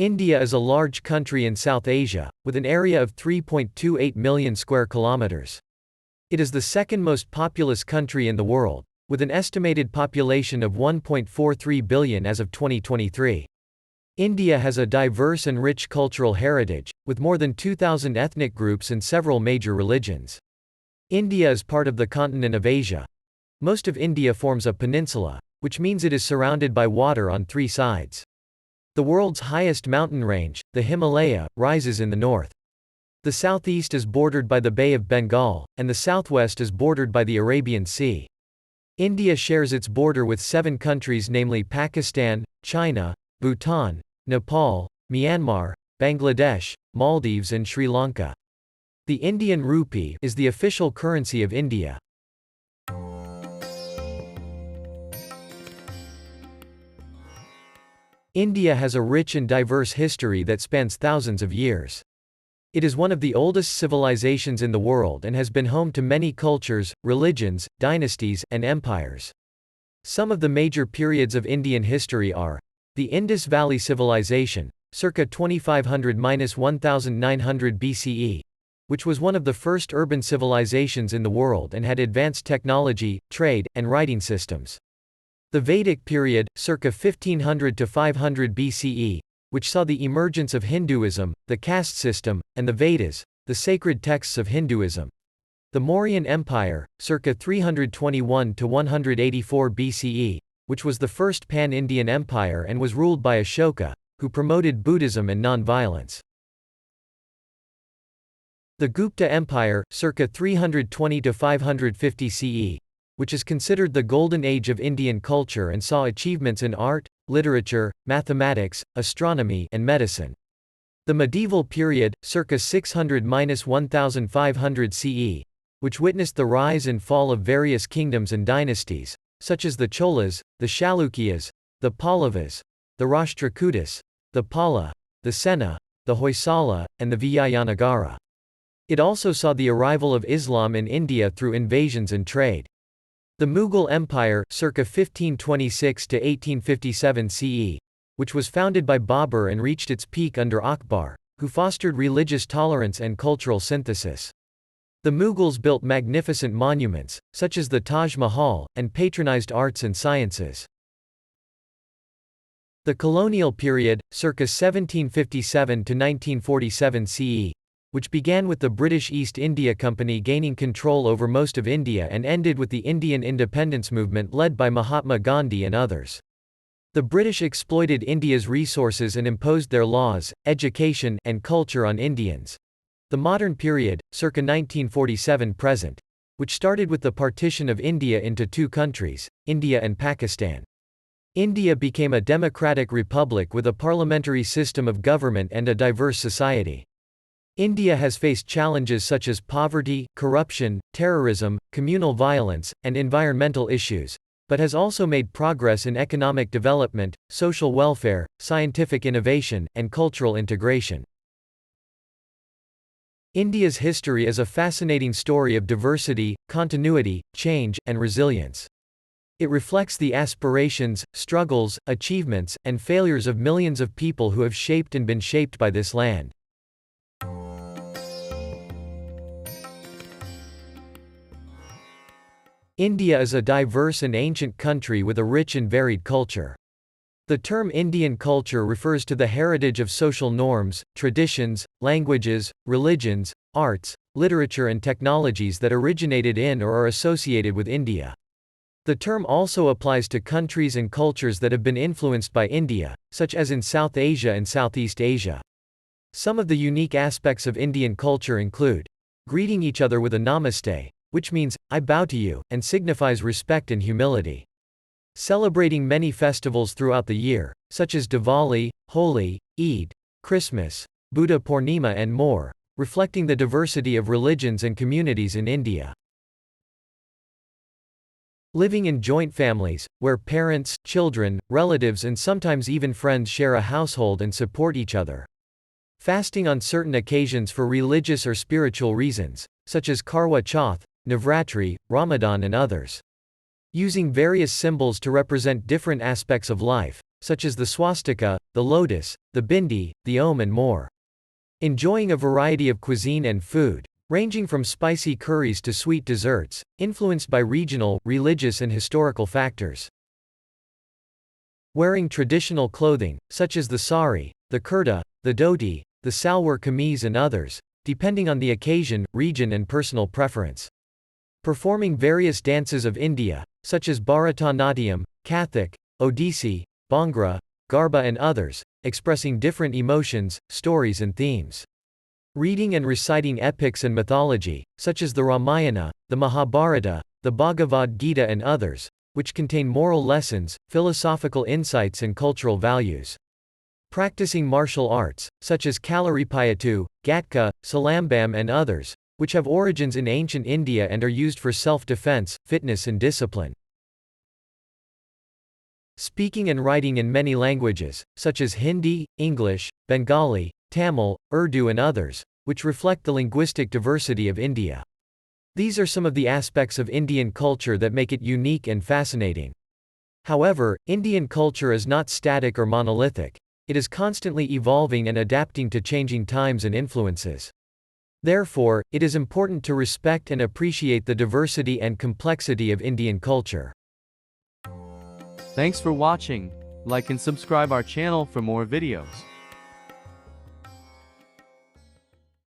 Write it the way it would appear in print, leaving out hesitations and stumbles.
India is a large country in South Asia, with an area of 3.28 million square kilometers. It is the second most populous country in the world, with an estimated population of 1.43 billion as of 2023. India has a diverse and rich cultural heritage, with more than 2,000 ethnic groups and several major religions. India is part of the continent of Asia. Most of India forms a peninsula, which means it is surrounded by water on three sides. The world's highest mountain range, the Himalaya, rises in the north. The southeast is bordered by the Bay of Bengal, and the southwest is bordered by the Arabian Sea. India shares its border with 7 countries, namely Pakistan, China, Bhutan, Nepal, Myanmar, Bangladesh, Maldives and Sri Lanka. The Indian rupee is the official currency of India. India has a rich and diverse history that spans thousands of years. It is one of the oldest civilizations in the world and has been home to many cultures, religions, dynasties, and empires. Some of the major periods of Indian history are the Indus Valley Civilization, circa 2500–1900 BCE, which was one of the first urban civilizations in the world and had advanced technology, trade, and writing systems. The Vedic period, circa 1500 to 500 BCE, which saw the emergence of Hinduism, the caste system, and the Vedas, the sacred texts of Hinduism. The Mauryan Empire, circa 321 to 184 BCE, which was the first pan-Indian empire and was ruled by Ashoka, who promoted Buddhism and non-violence. The Gupta Empire, circa 320 to 550 CE, which is considered the golden age of Indian culture and saw achievements in art, literature, mathematics, astronomy, and medicine. The medieval period, circa 600–1500 CE, which witnessed the rise and fall of various kingdoms and dynasties, such as the Cholas, the Chalukyas, the Pallavas, the Rashtrakutas, the Pala, the Sena, the Hoysala, and the Vijayanagara. It also saw the arrival of Islam in India through invasions and trade. The Mughal Empire, circa 1526 to 1857 CE, which was founded by Babur and reached its peak under Akbar, who fostered religious tolerance and cultural synthesis. The Mughals built magnificent monuments, such as the Taj Mahal, and patronized arts and sciences. The colonial period, circa 1757 to 1947 CE, which began with the British East India Company gaining control over most of India and ended with the Indian independence movement led by Mahatma Gandhi and others. The British exploited India's resources and imposed their laws, education, and culture on Indians. The modern period, circa 1947–present, which started with the partition of India into 2 countries, India and Pakistan. India became a democratic republic with a parliamentary system of government and a diverse society. India has faced challenges such as poverty, corruption, terrorism, communal violence, and environmental issues, but has also made progress in economic development, social welfare, scientific innovation, and cultural integration. India's history is a fascinating story of diversity, continuity, change, and resilience. It reflects the aspirations, struggles, achievements, and failures of millions of people who have shaped and been shaped by this land. India is a diverse and ancient country with a rich and varied culture. The term Indian culture refers to the heritage of social norms, traditions, languages, religions, arts, literature and technologies that originated in or are associated with India. The term also applies to countries and cultures that have been influenced by India, such as in South Asia and Southeast Asia. Some of the unique aspects of Indian culture include greeting each other with a namaste, which means, I bow to you, and signifies respect and humility. Celebrating many festivals throughout the year, such as Diwali, Holi, Eid, Christmas, Buddha Purnima and more, reflecting the diversity of religions and communities in India. Living in joint families, where parents, children, relatives and sometimes even friends share a household and support each other. Fasting on certain occasions for religious or spiritual reasons, such as Karwa Chauth, Navratri, Ramadan and others. Using various symbols to represent different aspects of life, such as the swastika, the lotus, the bindi, the om and more. Enjoying a variety of cuisine and food, ranging from spicy curries to sweet desserts, influenced by regional, religious and historical factors. Wearing traditional clothing, such as the sari, the kurta, the dhoti, the salwar kameez and others, depending on the occasion, region and personal preference. Performing various dances of India, such as Bharatanatyam, Kathak, Odissi, Bhangra, Garba and others, expressing different emotions, stories and themes. Reading and reciting epics and mythology, such as the Ramayana, the Mahabharata, the Bhagavad Gita and others, which contain moral lessons, philosophical insights and cultural values. Practicing martial arts, such as Kalaripayattu, Gatka, Salambam and others, which have origins in ancient India and are used for self-defense, fitness and discipline. Speaking and writing in many languages, such as Hindi, English, Bengali, Tamil, Urdu and others, which reflect the linguistic diversity of India. These are some of the aspects of Indian culture that make it unique and fascinating. However, Indian culture is not static or monolithic. It is constantly evolving and adapting to changing times and influences. Therefore, it is important to respect and appreciate the diversity and complexity of Indian culture. Thanks for watching. Like and subscribe our channel for more videos.